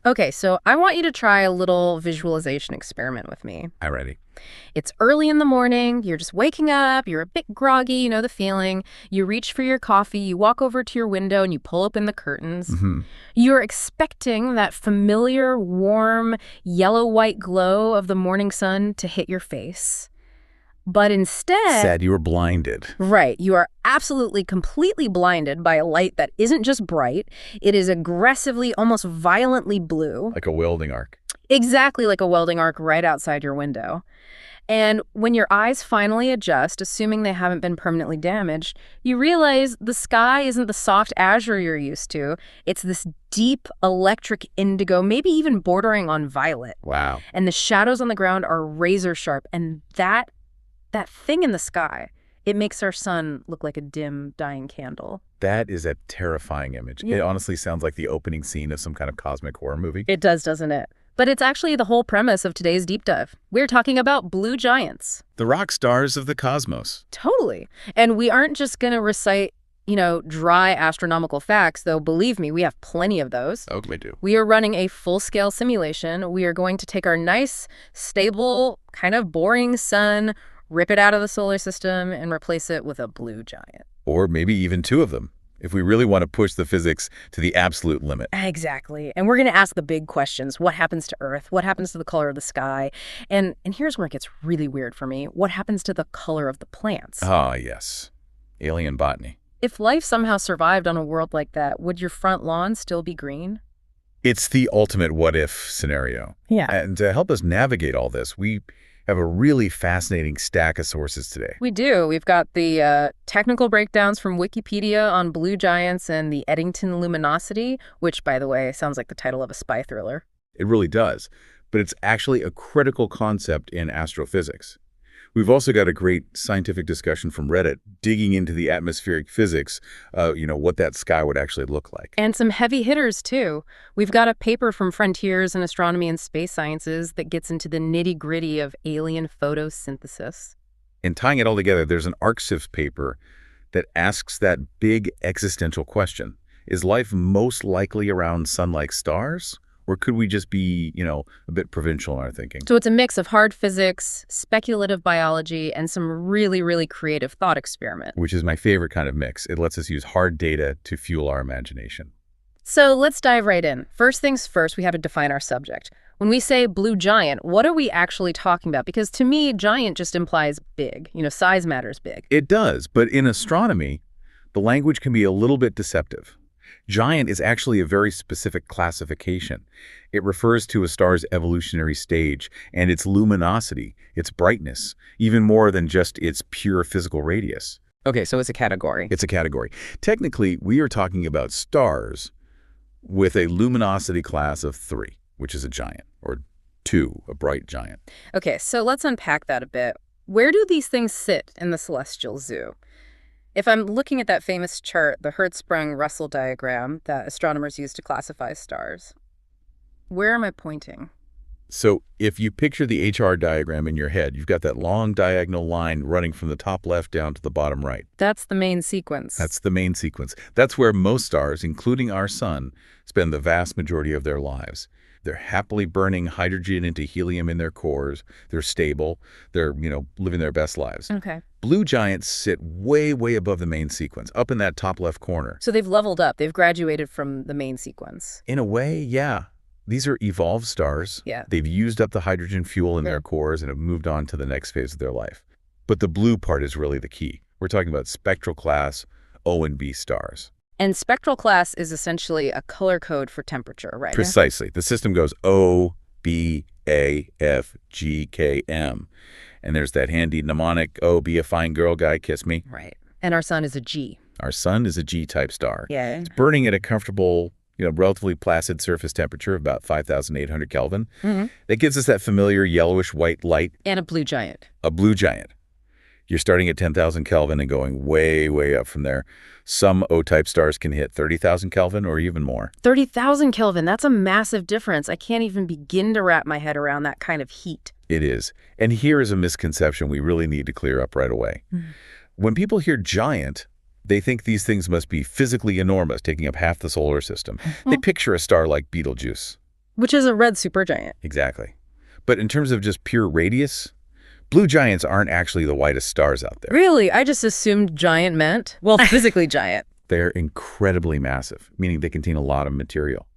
Okay, so I want you to try a little visualization experiment with me. I'm ready. It's early in the morning, you're just waking up, you're a bit groggy, you know the feeling. You reach for your coffee, you walk over to your window, and you pull open the curtains. Hmm. You're expecting that familiar, warm, yellow-white glow of the morning sun to hit your face. But instead, Said you were blinded. right, you are absolutely, completely blinded by a light that isn't just bright, it is aggressively, almost violently blue. Like a welding arc. Exactly like a welding arc right outside your window. And when your eyes finally adjust, assuming they haven't been permanently damaged, you realize the sky isn't the soft azure you're used to. It's this deep electric indigo, maybe even bordering on violet. Wow. And the shadows on the ground are razor sharp. And that thing in the sky, it makes our sun look like a dim, dying candle. That is a terrifying image. Yeah. It honestly sounds like the opening scene of some kind of cosmic horror movie. It does, doesn't it? But it's actually the whole premise of today's deep dive. We're talking about blue giants. The rock stars of the cosmos. Totally. And we aren't just going to recite, dry astronomical facts, though believe me, we have plenty of those. Oh, we do. We are running a full-scale simulation. We are going to take our nice, stable, kind of boring sun, rip it out of the solar system, and replace it with a blue giant. Or maybe even two of them, if we really want to push the physics to the absolute limit. Exactly. And we're going to ask the big questions. What happens to Earth? What happens to the color of the sky? And here's where it gets really weird for me. What happens to the color of the plants? Ah, yes. Alien botany. If life somehow survived on a world like that, would your front lawn still be green? It's the ultimate what-if scenario. Yeah. And to help us navigate all this, we have a really fascinating stack of sources today. We do. We've got the technical breakdowns from Wikipedia on blue giants and the Eddington luminosity, which, by the way, sounds like the title of a spy thriller. It really does. But it's actually a critical concept in astrophysics. We've also got a great scientific discussion from Reddit digging into the atmospheric physics, what that sky would actually look like. And some heavy hitters, too. We've got a paper from Frontiers in Astronomy and Space Sciences that gets into the nitty-gritty of alien photosynthesis. And tying it all together, there's an ArcSIF paper that asks that big existential question. Is life most likely around sun-like stars? Or could we just be, a bit provincial in our thinking? So it's a mix of hard physics, speculative biology, and some really, really creative thought experiment. Which is my favorite kind of mix. It lets us use hard data to fuel our imagination. So let's dive right in. First things first, we have to define our subject. When we say blue giant, what are we actually talking about? Because to me, giant just implies big. Size matters big. It does, but in astronomy, the language can be a little bit deceptive. Giant is actually a very specific classification. It refers to a star's evolutionary stage and its luminosity, its brightness, even more than just its pure physical radius. Okay, so it's a category. It's a category. Technically, we are talking about stars with a luminosity class of 3, which is a giant, or 2, a bright giant. Okay, so let's unpack that a bit. Where do these things sit in the celestial zoo? If I'm looking at that famous chart, the Hertzsprung-Russell diagram that astronomers use to classify stars, where am I pointing? So if you picture the HR diagram in your head, you've got that long diagonal line running from the top left down to the bottom right. That's the main sequence. That's the main sequence. That's where most stars, including our sun, spend the vast majority of their lives. They're happily burning hydrogen into helium in their cores. They're stable. They're, living their best lives. Okay. Blue giants sit way, way above the main sequence, up in that top left corner. So they've leveled up. They've graduated from the main sequence. In a way, yeah. These are evolved stars. Yeah. They've used up the hydrogen fuel in their cores and have moved on to the next phase of their life. But the blue part is really the key. We're talking about spectral class O and B stars. And spectral class is essentially a color code for temperature, right? Precisely. The system goes O, B, A, F, G, K, M. And there's that handy mnemonic, oh, be a fine girl, guy, kiss me. Right. And our sun is a G. Our sun is a G-type star. Yeah. It's burning at a comfortable, relatively placid surface temperature of about 5,800 Kelvin. Mm-hmm. That gives us that familiar yellowish-white light. And a blue giant. A blue giant. You're starting at 10,000 Kelvin and going way, way up from there. Some O-type stars can hit 30,000 Kelvin or even more. 30,000 Kelvin, that's a massive difference. I can't even begin to wrap my head around that kind of heat. It is. And here is a misconception we really need to clear up right away. Mm-hmm. When people hear giant, they think these things must be physically enormous, taking up half the solar system. They picture a star like Betelgeuse. Which is a red supergiant. Exactly. But in terms of just pure radius, blue giants aren't actually the whitest stars out there. Really? I just assumed giant meant, well, physically giant. They're incredibly massive, meaning they contain a lot of material,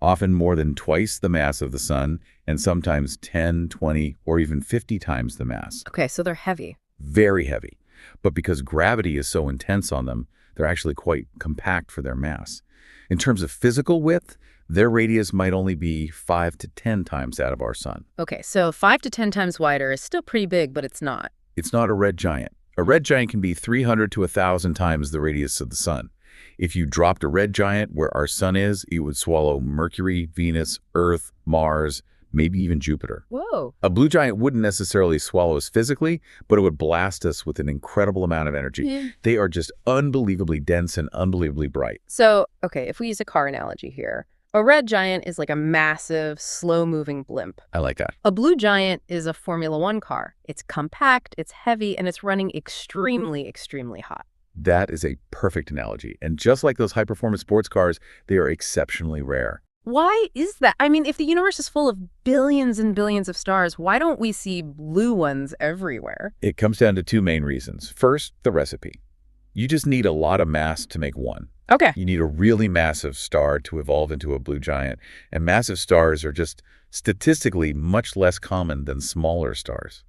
often more than twice the mass of the sun, and sometimes 10, 20, or even 50 times the mass. Okay, so they're heavy. Very heavy. But because gravity is so intense on them, they're actually quite compact for their mass. In terms of physical width, their radius might only be 5 to 10 times that of our sun. Okay, so 5 to 10 times wider is still pretty big, but it's not. It's not a red giant. A red giant can be 300 to 1,000 times the radius of the sun. If you dropped a red giant where our sun is, it would swallow Mercury, Venus, Earth, Mars, maybe even Jupiter. Whoa. A blue giant wouldn't necessarily swallow us physically, but it would blast us with an incredible amount of energy. Yeah. They are just unbelievably dense and unbelievably bright. So, okay, if we use a car analogy here, a red giant is like a massive, slow-moving blimp. I like that. A blue giant is a Formula One car. It's compact, it's heavy, and it's running extremely, extremely hot. That is a perfect analogy. And just like those high-performance sports cars, they are exceptionally rare. Why is that? I mean, if the universe is full of billions and billions of stars, why don't we see blue ones everywhere? It comes down to two main reasons. First, the recipe. You just need a lot of mass to make one. Okay. You need a really massive star to evolve into a blue giant. And massive stars are just statistically much less common than smaller stars.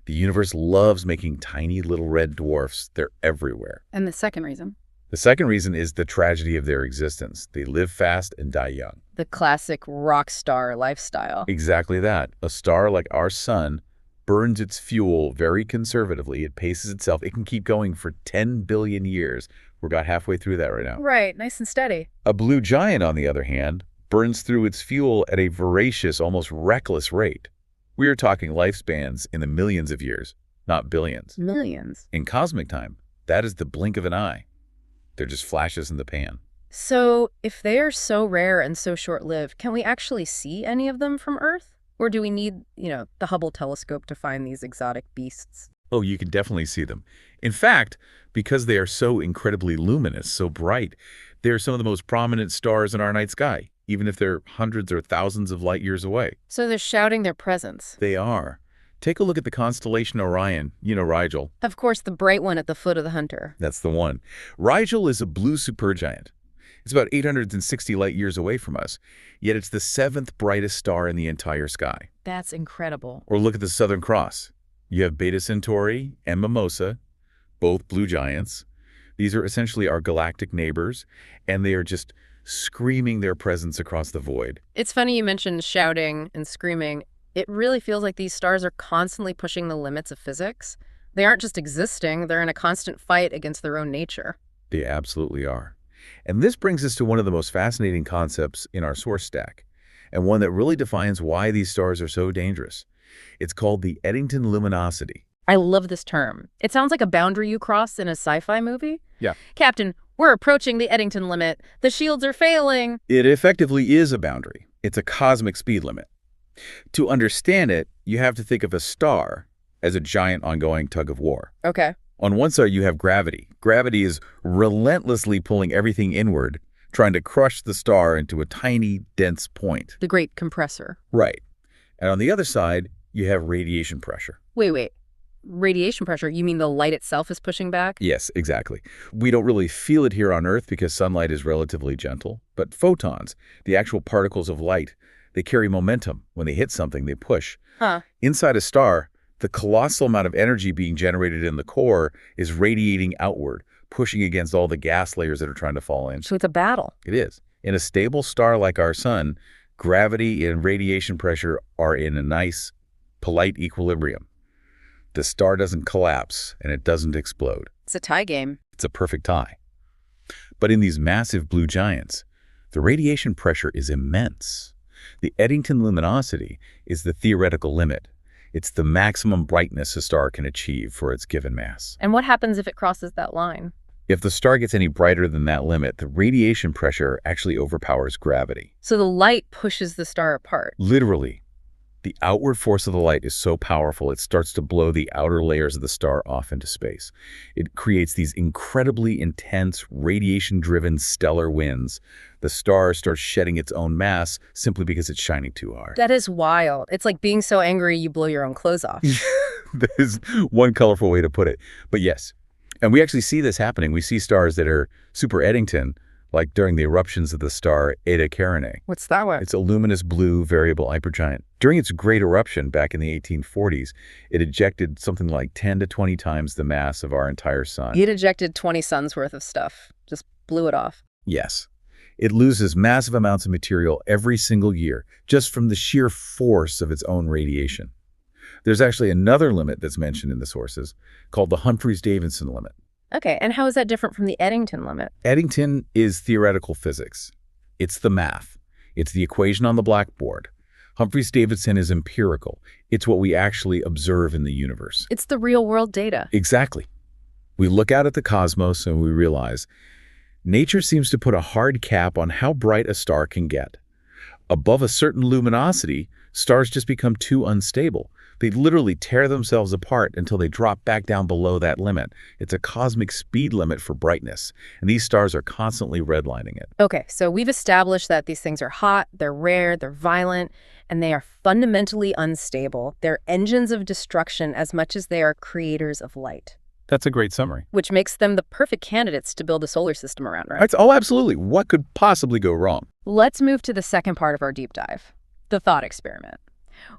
The universe loves making tiny little red dwarfs. They're everywhere. And the second reason? The second reason is the tragedy of their existence. They live fast and die young. The classic rock star lifestyle. Exactly that. A star like our sun burns its fuel very conservatively. It paces itself. It can keep going for 10 billion years. We're about halfway through that right now. Right, nice and steady. A blue giant, on the other hand, burns through its fuel at a voracious, almost reckless rate. We are talking lifespans in the millions of years, not billions. Millions. In cosmic time, that is the blink of an eye. They're just flashes in the pan. So, if they are so rare and so short-lived, can we actually see any of them from Earth? Or do we need, the Hubble telescope to find these exotic beasts? Oh, you can definitely see them. In fact, because they are so incredibly luminous, so bright, they are some of the most prominent stars in our night sky, even if they're hundreds or thousands of light years away. So they're shouting their presence. They are. Take a look at the constellation Orion, Rigel. Of course, the bright one at the foot of the Hunter. That's the one. Rigel is a blue supergiant. It's about 860 light years away from us, yet it's the 7th brightest star in the entire sky. That's incredible. Or look at the Southern Cross. You have Beta Centauri and Mimosa, both blue giants. These are essentially our galactic neighbors, and they are just screaming their presence across the void. It's funny you mentioned shouting and screaming. It really feels like these stars are constantly pushing the limits of physics. They aren't just existing, they're in a constant fight against their own nature. They absolutely are. And this brings us to one of the most fascinating concepts in our source stack, and one that really defines why these stars are so dangerous. It's called the Eddington luminosity. I love this term. It sounds like a boundary you cross in a sci-fi movie. Yeah. Captain, we're approaching the Eddington limit. The shields are failing. It effectively is a boundary. It's a cosmic speed limit. To understand it, you have to think of a star as a giant ongoing tug of war. Okay. On one side, you have gravity. Gravity is relentlessly pulling everything inward, trying to crush the star into a tiny, dense point. The great compressor. Right. And on the other side, you have radiation pressure. Wait. Radiation pressure? You mean the light itself is pushing back? Yes, exactly. We don't really feel it here on Earth because sunlight is relatively gentle. But photons, the actual particles of light, they carry momentum. When they hit something, they push. Huh. Inside a star, the colossal amount of energy being generated in the core is radiating outward, pushing against all the gas layers that are trying to fall in. So it's a battle. It is. In a stable star like our sun, gravity and radiation pressure are in a nice, polite equilibrium. The star doesn't collapse and it doesn't explode. It's a tie game. It's a perfect tie. But in these massive blue giants, the radiation pressure is immense. The Eddington luminosity is the theoretical limit. It's the maximum brightness a star can achieve for its given mass. And what happens if it crosses that line? If the star gets any brighter than that limit, the radiation pressure actually overpowers gravity. So the light pushes the star apart. Literally. The outward force of the light is so powerful it starts to blow the outer layers of the star off into space. It creates these incredibly intense, radiation-driven stellar winds. The star starts shedding its own mass simply because it's shining too hard. That is wild. It's like being so angry you blow your own clothes off. That is one colorful way to put it. But yes, and we actually see this happening. We see stars that are super Eddington, like during the eruptions of the star Eta Carinae. What's that one? It's a luminous blue variable hypergiant. During its great eruption back in the 1840s, it ejected something like 10 to 20 times the mass of our entire sun. It ejected 20 suns worth of stuff. Just blew it off. Yes. It loses massive amounts of material every single year, just from the sheer force of its own radiation. There's actually another limit that's mentioned in the sources, called the Humphreys-Davison limit. Okay, and how is that different from the Eddington limit? Eddington is theoretical physics. It's the math. It's the equation on the blackboard. Humphreys-Davison is empirical. It's what we actually observe in the universe. It's the real-world data. Exactly. We look out at the cosmos and we realize nature seems to put a hard cap on how bright a star can get. Above a certain luminosity, stars just become too unstable. They literally tear themselves apart until they drop back down below that limit. It's a cosmic speed limit for brightness, and these stars are constantly redlining it. Okay, so we've established that these things are hot, they're rare, they're violent, and they are fundamentally unstable. They're engines of destruction as much as they are creators of light. That's a great summary. Which makes them the perfect candidates to build a solar system around, right? Oh, absolutely. What could possibly go wrong? Let's move to the second part of our deep dive, the thought experiment.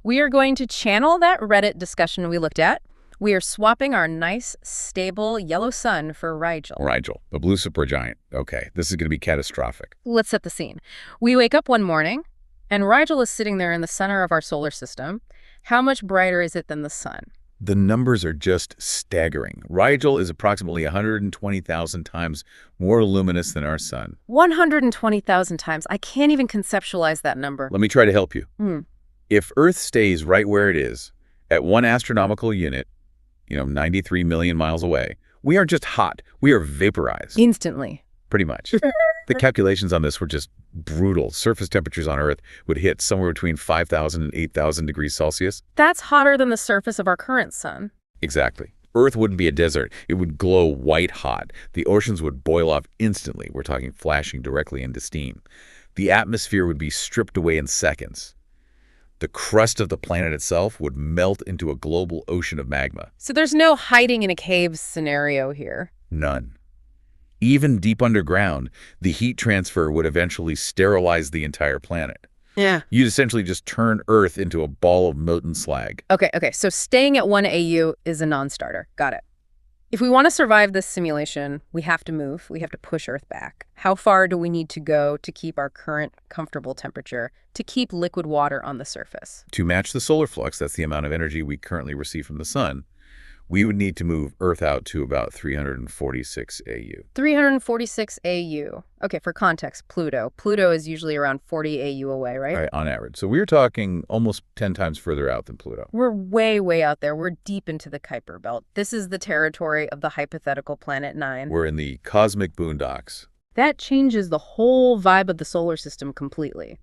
We are going to channel that Reddit discussion we looked at. We are swapping our nice, stable yellow sun for Rigel. Rigel, the blue supergiant. Okay, this is going to be catastrophic. Let's set the scene. We wake up one morning, and Rigel is sitting there in the center of our solar system. How much brighter is it than the sun? The numbers are just staggering. Rigel is approximately 120,000 times more luminous than our sun. 120,000 times. I can't even conceptualize that number. Let me try to help you. If Earth stays right where it is, at 1 astronomical unit, 93 million miles away, we are just hot. We are vaporized. Instantly. Pretty much. The calculations on this were just brutal. Surface temperatures on Earth would hit somewhere between 5,000 and 8,000 degrees Celsius. That's hotter than the surface of our current sun. Exactly. Earth wouldn't be a desert. It would glow white hot. The oceans would boil off instantly. We're talking flashing directly into steam. The atmosphere would be stripped away in seconds. The crust of the planet itself would melt into a global ocean of magma. So there's no hiding in a cave scenario here. None. Even deep underground, the heat transfer would eventually sterilize the entire planet. Yeah. You'd essentially just turn Earth into a ball of molten slag. Okay, so staying at 1 AU is a non-starter. Got it. If we want to survive this simulation, we have to move. We have to push Earth back. How far do we need to go to keep our current comfortable temperature, to keep liquid water on the surface? To match the solar flux, that's the amount of energy we currently receive from the sun, we would need to move Earth out to about 346 AU. 346 AU. Okay, for context, Pluto. Pluto is usually around 40 AU away, right? Right, on average. So we're talking almost 10 times further out than Pluto. We're way, way out there. We're deep into the Kuiper Belt. This is the territory of the hypothetical Planet 9. We're in the cosmic boondocks. That changes the whole vibe of the solar system completely.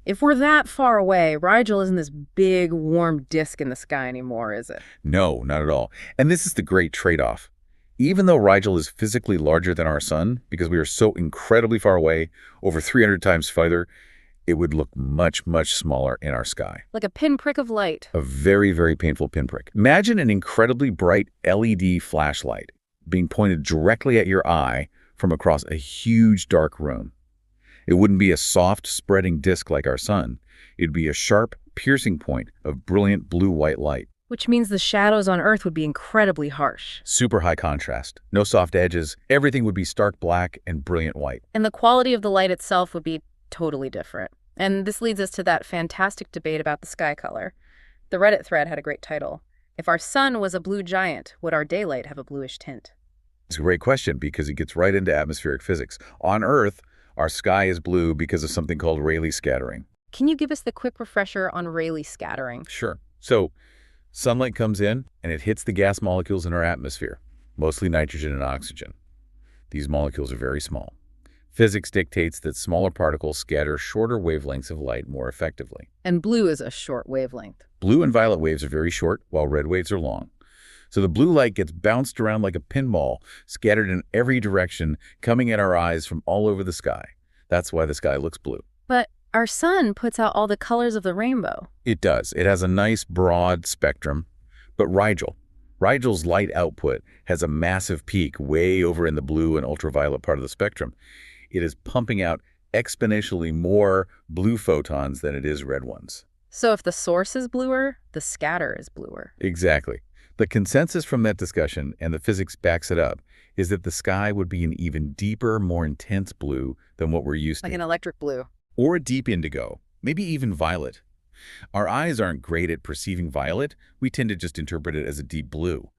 If we're that far away, Rigel isn't this big, warm disk in the sky anymore, is it? No, not at all. And this is the great trade-off. Even though Rigel is physically larger than our sun, because we are so incredibly far away, over 300 times farther, it would look much, much smaller in our sky. Like a pinprick of light. A very, very painful pinprick. Imagine an incredibly bright LED flashlight being pointed directly at your eye from across a huge dark room. It wouldn't be a soft, spreading disk like our sun. It'd be a sharp, piercing point of brilliant blue-white light. Which means the shadows on Earth would be incredibly harsh. Super high contrast. No soft edges. Everything would be stark black and brilliant white. And the quality of the light itself would be totally different. And this leads us to that fantastic debate about the sky color. The Reddit thread had a great title. If our sun was a blue giant, would our daylight have a bluish tint? It's a great question because it gets right into atmospheric physics. On Earth, our sky is blue because of something called Rayleigh scattering. Can you give us the quick refresher on Rayleigh scattering? Sure. So, sunlight comes in and it hits the gas molecules in our atmosphere, mostly nitrogen and oxygen. These molecules are very small. Physics dictates that smaller particles scatter shorter wavelengths of light more effectively. And blue is a short wavelength. Blue and violet waves are very short, while red waves are long. So the blue light gets bounced around like a pinball, scattered in every direction, coming at our eyes from all over the sky. That's why the sky looks blue. But our sun puts out all the colors of the rainbow. It does. It has a nice broad spectrum. But Rigel's light output has a massive peak way over in the blue and ultraviolet part of the spectrum. It is pumping out exponentially more blue photons than it is red ones. So if the source is bluer, the scatter is bluer. Exactly. The consensus from that discussion, and the physics backs it up, is that the sky would be an even deeper, more intense blue than what we're used Like to. an electric blue. Or a deep indigo, maybe even violet. Our eyes aren't great at perceiving violet. We tend to just interpret it as a deep blue.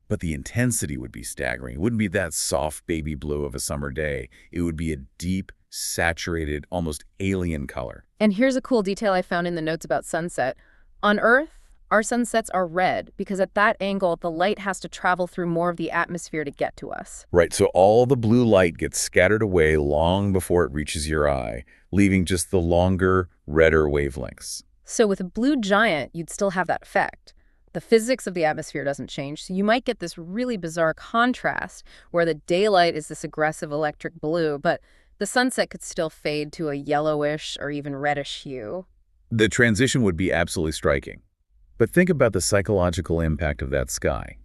But the intensity would be staggering. It wouldn't be that soft baby blue of a summer day. It would be a deep, saturated, almost alien color. And here's a cool detail I found in the notes about sunset. On Earth, our sunsets are red because at that angle, the light has to travel through more of the atmosphere to get to us. Right, so all the blue light gets scattered away long before it reaches your eye, leaving just the longer, redder wavelengths. So with a blue giant, you'd still have that effect. The physics of the atmosphere doesn't change, so you might get this really bizarre contrast where the daylight is this aggressive electric blue, but the sunset could still fade to a yellowish or even reddish hue. The transition would be absolutely striking. But think about the psychological impact of that sky.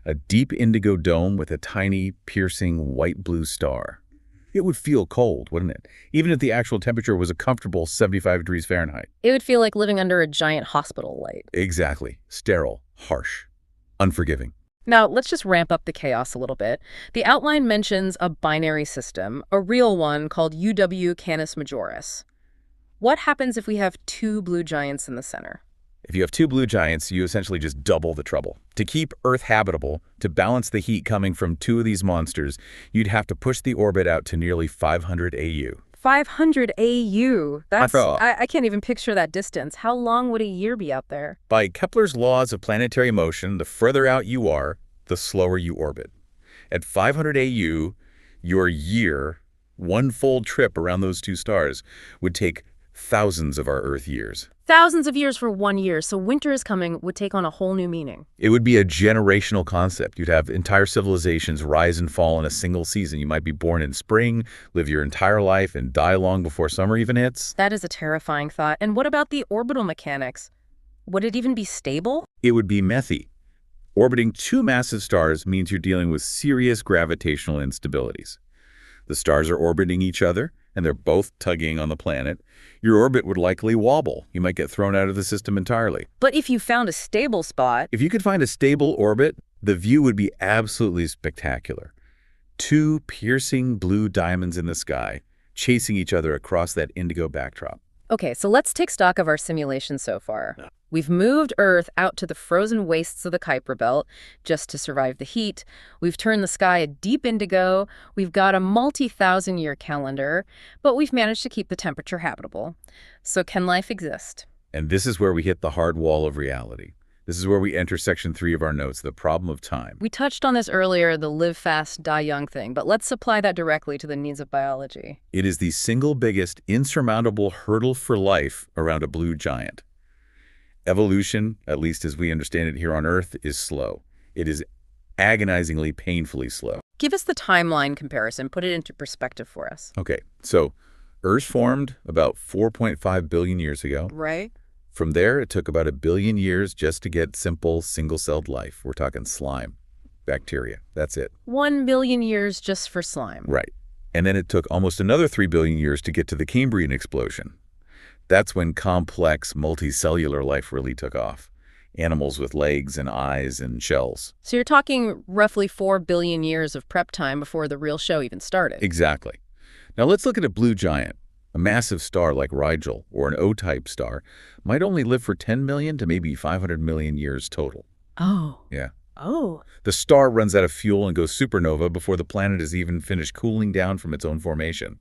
A deep indigo dome with a tiny, piercing white-blue star. It would feel cold, wouldn't it? Even if the actual temperature was a comfortable 75 degrees Fahrenheit. It would feel like living under a giant hospital light. Exactly. Sterile, harsh, unforgiving. Now, let's just ramp up the chaos a little bit. The outline mentions a binary system, a real one called UW Canis Majoris. What happens if we have two blue giants in the center? If you have two blue giants, you essentially just double the trouble. To keep Earth habitable, to balance the heat coming from two of these monsters, you'd have to push the orbit out to nearly 500 AU. 500 AU. I can't even picture that distance. How long would a year be out there? By Kepler's laws of planetary motion, the further out you are, the slower you orbit. At 500 AU, your year, one full trip around those two stars, would take thousands of our Earth years. Thousands of years for 1 year, so winter is coming would take on a whole new meaning. It would be a generational concept. You'd have entire civilizations rise and fall in a single season. You might be born in spring, live your entire life, and die long before summer even hits. That is a terrifying thought. And what about the orbital mechanics? Would it even be stable? It would be messy. Orbiting two massive stars means you're dealing with serious gravitational instabilities. The stars are orbiting each other, and they're both tugging on the planet. Your orbit would likely wobble. You might get thrown out of the system entirely. But if you found a stable spot... If you could find a stable orbit, the view would be absolutely spectacular. Two piercing blue diamonds in the sky, chasing each other across that indigo backdrop. Okay, so let's take stock of our simulation so far. We've moved Earth out to the frozen wastes of the Kuiper Belt just to survive the heat. We've turned the sky a deep indigo. We've got a multi-thousand-year calendar, but we've managed to keep the temperature habitable. So can life exist? And this is where we hit the hard wall of reality. This is where we enter section 3 of our notes, the problem of time. We touched on this earlier, the live fast, die young thing, but let's apply that directly to the needs of biology. It is the single biggest insurmountable hurdle for life around a blue giant. Evolution, at least as we understand it here on Earth, is slow. It is agonizingly, painfully slow. Give us the timeline comparison. Put it into perspective for us. Okay, so Earth formed about 4.5 billion years ago. Right. From there, it took about 1 billion years just to get simple, single-celled life. We're talking slime, bacteria. That's it. 1 billion years just for slime. Right. And then it took almost another 3 billion years to get to the Cambrian explosion. That's when complex, multicellular life really took off. Animals with legs and eyes and shells. So you're talking roughly 4 billion years of prep time before the real show even started. Exactly. Now let's look at a blue giant. A massive star like Rigel, or an O-type star, might only live for 10 million to maybe 500 million years total. Oh. Yeah. Oh. The star runs out of fuel and goes supernova before the planet has even finished cooling down from its own formation.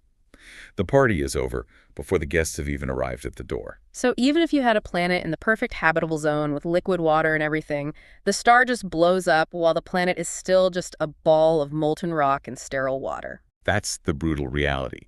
The party is over before the guests have even arrived at the door. So even if you had a planet in the perfect habitable zone with liquid water and everything, the star just blows up while the planet is still just a ball of molten rock and sterile water. That's the brutal reality.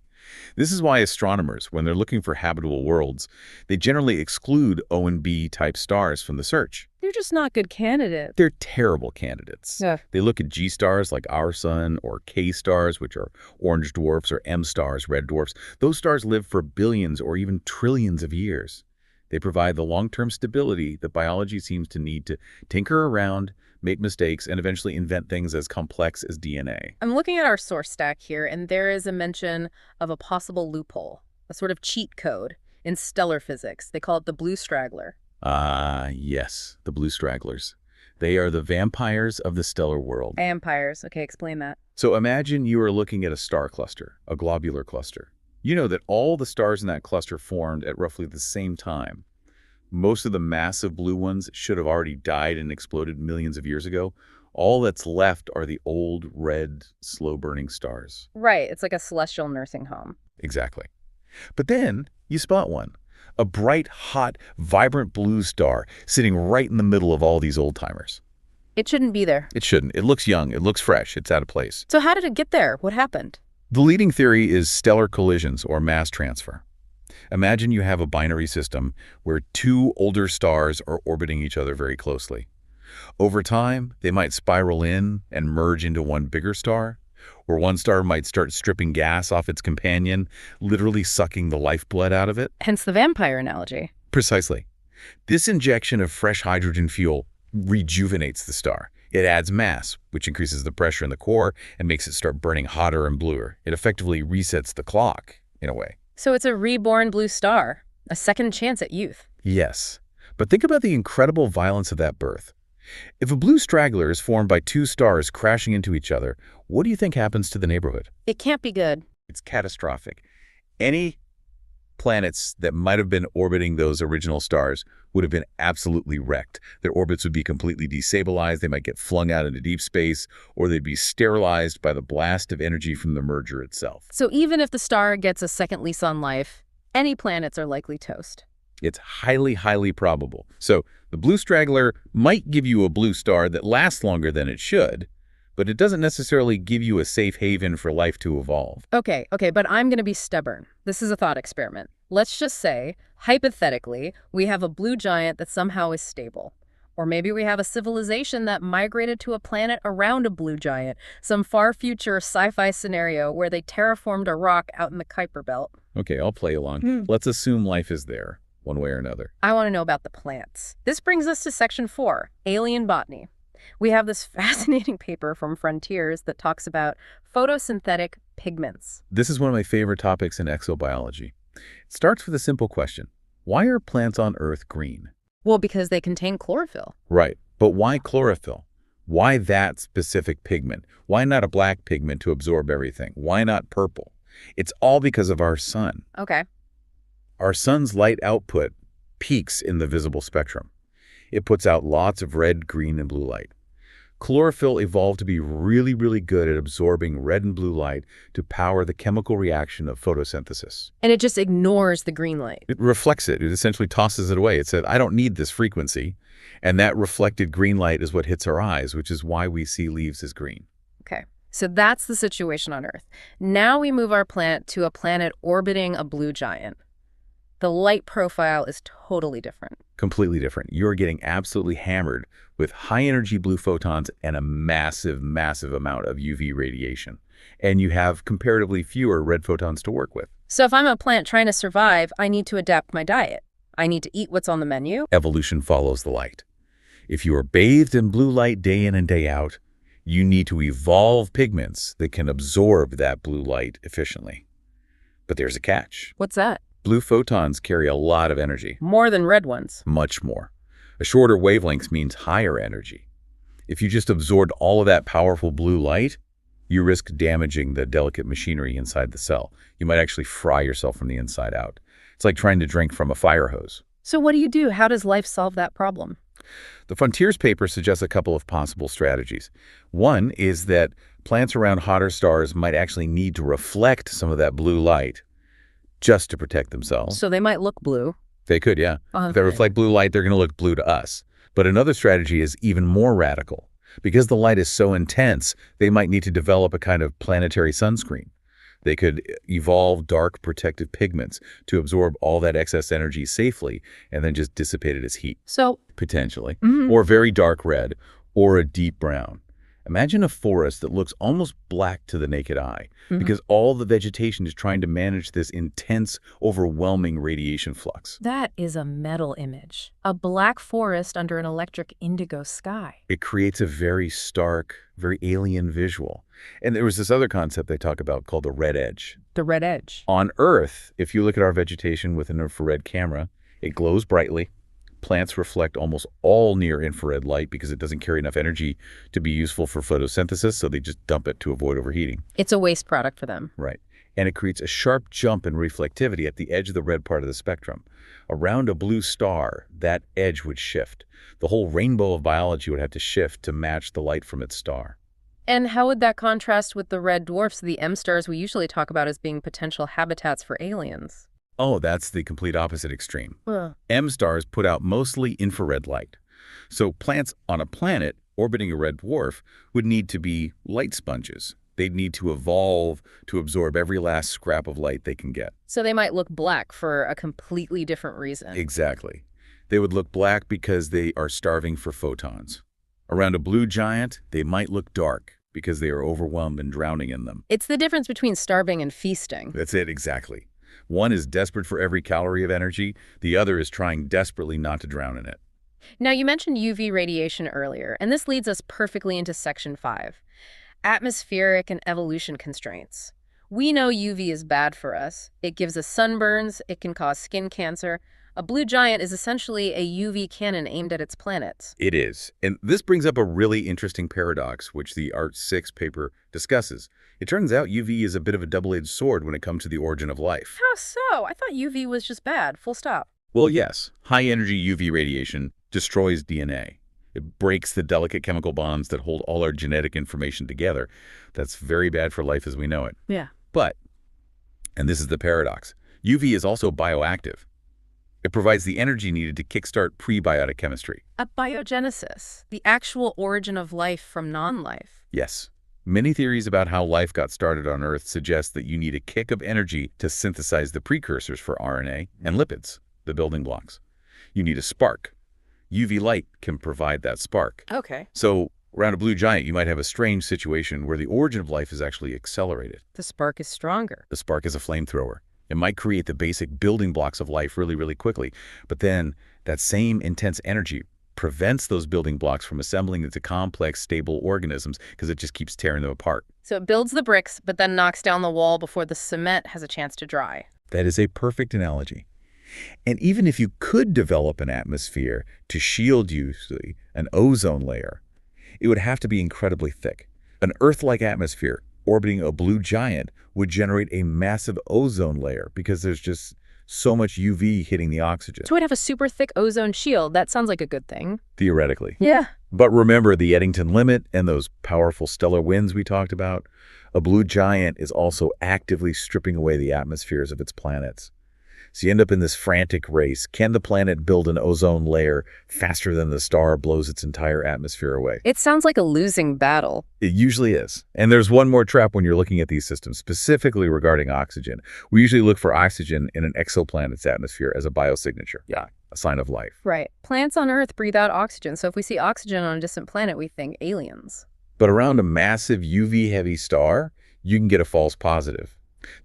This is why astronomers, when they're looking for habitable worlds, they generally exclude O and B type stars from the search. They're just not good candidates. They're terrible candidates. Yeah. They look at G stars like our sun, or K stars, which are orange dwarfs, or M stars, red dwarfs. Those stars live for billions or even trillions of years. They provide the long-term stability that biology seems to need to tinker around, make mistakes, and eventually invent things as complex as DNA. I'm looking at our source stack here, and there is a mention of a possible loophole, a sort of cheat code in stellar physics. They call it the blue straggler. Ah, yes, the blue stragglers. They are the vampires of the stellar world. Vampires. Okay, explain that. So imagine you are looking at a star cluster, a globular cluster. You know that all the stars in that cluster formed at roughly the same time. Most of the massive blue ones should have already died and exploded millions of years ago. All that's left are the old, red, slow-burning stars. Right, it's like a celestial nursing home. Exactly. But then you spot one. A bright, hot, vibrant blue star sitting right in the middle of all these old-timers. It shouldn't be there. It shouldn't. It looks young. It looks fresh. It's out of place. So how did it get there? What happened? The leading theory is stellar collisions or mass transfer. Imagine you have a binary system where two older stars are orbiting each other very closely. Over time, they might spiral in and merge into one bigger star, or one star might start stripping gas off its companion, literally sucking the lifeblood out of it. Hence the vampire analogy. Precisely. This injection of fresh hydrogen fuel rejuvenates the star. It adds mass, which increases the pressure in the core and makes it start burning hotter and bluer. It effectively resets the clock, in a way. So it's a reborn blue star, a second chance at youth. Yes. But think about the incredible violence of that birth. If a blue straggler is formed by two stars crashing into each other, what do you think happens to the neighborhood? It can't be good. It's catastrophic. Any planets that might have been orbiting those original stars would have been absolutely wrecked. Their orbits would be completely destabilized. They might get flung out into deep space, or they'd be sterilized by the blast of energy from the merger itself. So even if the star gets a second lease on life, any planets are likely toast. It's highly, highly probable. So the blue straggler might give you a blue star that lasts longer than it should, but it doesn't necessarily give you a safe haven for life to evolve. Okay, but I'm going to be stubborn. This is a thought experiment. Let's just say, hypothetically, we have a blue giant that somehow is stable. Or maybe we have a civilization that migrated to a planet around a blue giant, some far future sci-fi scenario where they terraformed a rock out in the Kuiper Belt. Okay, I'll play along. Let's assume life is there, one way or another. I want to know about the plants. This brings us to Section 4, Alien Botany. We have this fascinating paper from Frontiers that talks about photosynthetic pigments. This is one of my favorite topics in exobiology. It starts with a simple question. Why are plants on Earth green? Well, because they contain chlorophyll. Right, but why chlorophyll? Why that specific pigment? Why not a black pigment to absorb everything? Why not purple? It's all because of our sun. Okay. Our sun's light output peaks in the visible spectrum. It puts out lots of red, green, and blue light. Chlorophyll evolved to be really, really good at absorbing red and blue light to power the chemical reaction of photosynthesis. And it just ignores the green light. It reflects it. It essentially tosses it away. It said, I don't need this frequency. And that reflected green light is what hits our eyes, which is why we see leaves as green. Okay. So that's the situation on Earth. Now we move our planet to a planet orbiting a blue giant. The light profile is totally different. Completely different. You're getting absolutely hammered with high-energy blue photons and a massive, massive amount of UV radiation. And you have comparatively fewer red photons to work with. So if I'm a plant trying to survive, I need to adapt my diet. I need to eat what's on the menu. Evolution follows the light. If you are bathed in blue light day in and day out, you need to evolve pigments that can absorb that blue light efficiently. But there's a catch. What's that? Blue photons carry a lot of energy. More than red ones. Much more. A shorter wavelength means higher energy. If you just absorbed all of that powerful blue light, you risk damaging the delicate machinery inside the cell. You might actually fry yourself from the inside out. It's like trying to drink from a fire hose. So what do you do? How does life solve that problem? The Frontiers paper suggests a couple of possible strategies. One is that plants around hotter stars might actually need to reflect some of that blue light just to protect themselves. So they might look blue. They could, yeah. Okay. If they reflect blue light, they're going to look blue to us. But another strategy is even more radical. Because the light is so intense, they might need to develop a kind of planetary sunscreen, They could evolve dark protective pigments to absorb all that excess energy safely and then just dissipate it as heat, So, potentially, mhm. or very dark red or a deep brown. Imagine a forest that looks almost black to the naked eye Mhm. because all the vegetation is trying to manage this intense, overwhelming radiation flux. That is a metal image. A black forest under an electric indigo sky. It creates a very stark, very alien visual. And there was this other concept they talk about called the red edge. The red edge. On Earth, if you look at our vegetation with an infrared camera, it glows brightly. Plants reflect almost all near-infrared light because it doesn't carry enough energy to be useful for photosynthesis, so they just dump it to avoid overheating. It's a waste product for them. Right. And it creates a sharp jump in reflectivity at the edge of the red part of the spectrum. Around a blue star, that edge would shift. The whole rainbow of biology would have to shift to match the light from its star. And how would that contrast with the red dwarfs, the M stars we usually talk about as being potential habitats for aliens? Oh, that's the complete opposite extreme. Ugh. M stars put out mostly infrared light. So plants on a planet orbiting a red dwarf would need to be light sponges. They'd need to evolve to absorb every last scrap of light they can get. So they might look black for a completely different reason. Exactly. They would look black because they are starving for photons. Around a blue giant, they might look dark because they are overwhelmed and drowning in them. It's the difference between starving and feasting. That's it, exactly. One is desperate for every calorie of energy. The other is trying desperately not to drown in it. Now, you mentioned UV radiation earlier, and this leads us perfectly into Section 5, atmospheric and evolution constraints. We know UV is bad for us. It gives us sunburns. It can cause skin cancer. A blue giant is essentially a UV cannon aimed at its planets. It is. And this brings up a really interesting paradox, which the Art 6 paper discusses. It turns out UV is a bit of a double-edged sword when it comes to the origin of life. How so? I thought UV was just bad, full stop. Well, yes, high-energy UV radiation destroys DNA. It breaks the delicate chemical bonds that hold all our genetic information together. That's very bad for life as we know it. Yeah. But, and this is the paradox, UV is also bioactive. It provides the energy needed to kickstart prebiotic chemistry. A biogenesis, the actual origin of life from non-life. Yes. Many theories about how life got started on Earth suggest that you need a kick of energy to synthesize the precursors for RNA and lipids, the building blocks. You need a spark. UV light can provide that spark. Okay. So, around a blue giant, you might have a strange situation where the origin of life is actually accelerated. The spark is stronger. The spark is a flamethrower. It might create the basic building blocks of life really, really quickly. But then that same intense energy prevents those building blocks from assembling into complex, stable organisms because it just keeps tearing them apart. So it builds the bricks, but then knocks down the wall before the cement has a chance to dry. That is a perfect analogy. And even if you could develop an atmosphere to shield you, an ozone layer, it would have to be incredibly thick. An Earth-like atmosphere orbiting a blue giant would generate a massive ozone layer because there's just so much UV hitting the oxygen. So we'd have a super thick ozone shield. That sounds like a good thing. Theoretically. Yeah. But remember the Eddington limit and those powerful stellar winds we talked about? A blue giant is also actively stripping away the atmospheres of its planets. So you end up in this frantic race. Can the planet build an ozone layer faster than the star blows its entire atmosphere away? It sounds like a losing battle. It usually is. And there's one more trap when you're looking at these systems, specifically regarding oxygen. We usually look for oxygen in an exoplanet's atmosphere as a biosignature. Yeah, a sign of life. Right. Plants on Earth breathe out oxygen, so if we see oxygen on a distant planet, we think aliens. But around a massive UV-heavy star, you can get a false positive.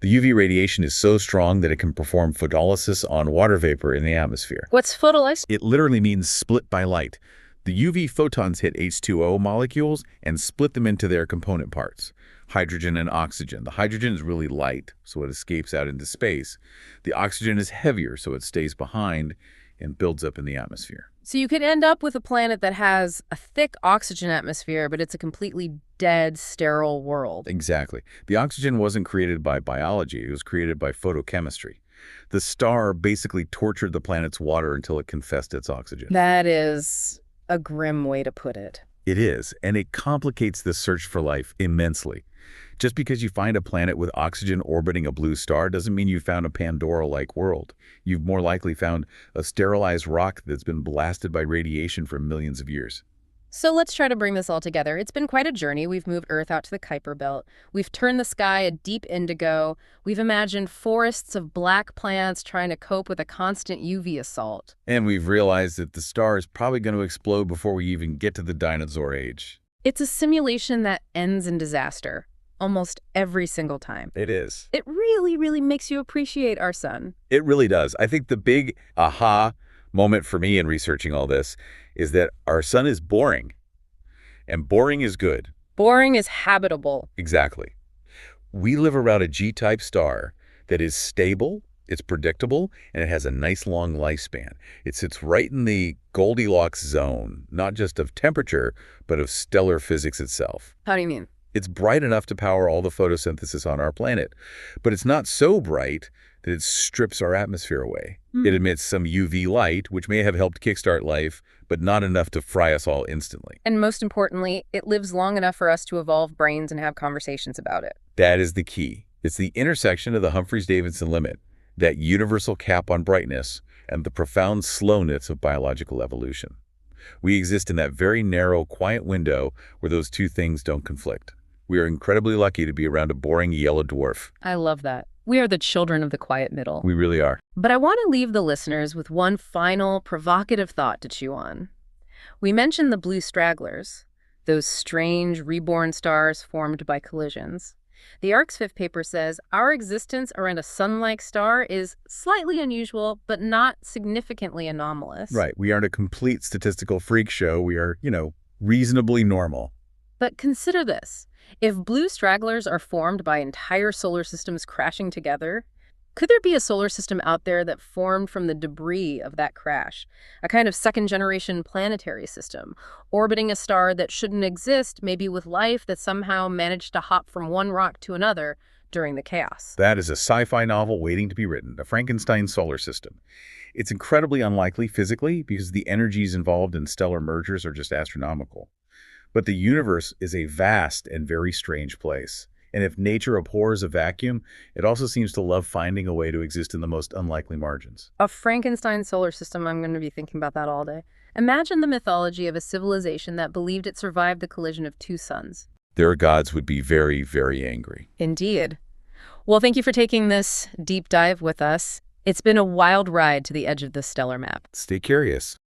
The UV radiation is so strong that it can perform photolysis on water vapor in the atmosphere. What's photolysis? It literally means split by light. The UV photons hit H2O molecules and split them into their component parts, hydrogen and oxygen. The hydrogen is really light, so it escapes out into space. The oxygen is heavier, so it stays behind and builds up in the atmosphere. So you could end up with a planet that has a thick oxygen atmosphere, but it's a completely dead, sterile world. Exactly. The oxygen wasn't created by biology. It was created by photochemistry. The star basically tortured the planet's water until it confessed its oxygen. That is a grim way to put it. It is, and it complicates the search for life immensely. Just because you find a planet with oxygen orbiting a blue star doesn't mean you found a Pandora-like world. You've more likely found a sterilized rock that's been blasted by radiation for millions of years. So let's try to bring this all together. It's been quite a journey. We've moved Earth out to the Kuiper Belt. We've turned the sky a deep indigo. We've imagined forests of black plants trying to cope with a constant UV assault. And we've realized that the star is probably going to explode before we even get to the dinosaur age. It's a simulation that ends in disaster, almost every single time. It is. It really, really makes you appreciate our sun. It really does. I think the big aha moment for me in researching all this is that our sun is boring, and boring is good. Boring is habitable. Exactly. We live around a G-type star that is stable, it's predictable, and it has a nice long lifespan. It sits right in the Goldilocks zone, not just of temperature, but of stellar physics itself. How do you mean? It's bright enough to power all the photosynthesis on our planet, but it's not so bright that it strips our atmosphere away. It emits some UV light, which may have helped kickstart life, but not enough to fry us all instantly. And most importantly, it lives long enough for us to evolve brains and have conversations about it. That is the key. It's the intersection of the Humphreys-Davidson limit, that universal cap on brightness, and the profound slowness of biological evolution. We exist in that very narrow, quiet window where those two things don't conflict. We are incredibly lucky to be around a boring yellow dwarf. I love that. We are the children of the quiet middle. We really are. But I want to leave the listeners with one final, provocative thought to chew on. We mentioned the blue stragglers, those strange, reborn stars formed by collisions. The ARC's fifth paper says our existence around a sun-like star is slightly unusual, but not significantly anomalous. Right. We aren't a complete statistical freak show. We are, reasonably normal. But consider this. If blue stragglers are formed by entire solar systems crashing together, could there be a solar system out there that formed from the debris of that crash? A kind of second-generation planetary system, orbiting a star that shouldn't exist, maybe with life that somehow managed to hop from one rock to another during the chaos. That is a sci-fi novel waiting to be written, a Frankenstein solar system. It's incredibly unlikely physically because the energies involved in stellar mergers are just astronomical. But the universe is a vast and very strange place. And if nature abhors a vacuum, it also seems to love finding a way to exist in the most unlikely margins. A Frankenstein solar system, I'm going to be thinking about that all day. Imagine the mythology of a civilization that believed it survived the collision of two suns. Their gods would be very, very angry. Indeed. Well, thank you for taking this deep dive with us. It's been a wild ride to the edge of the stellar map. Stay curious.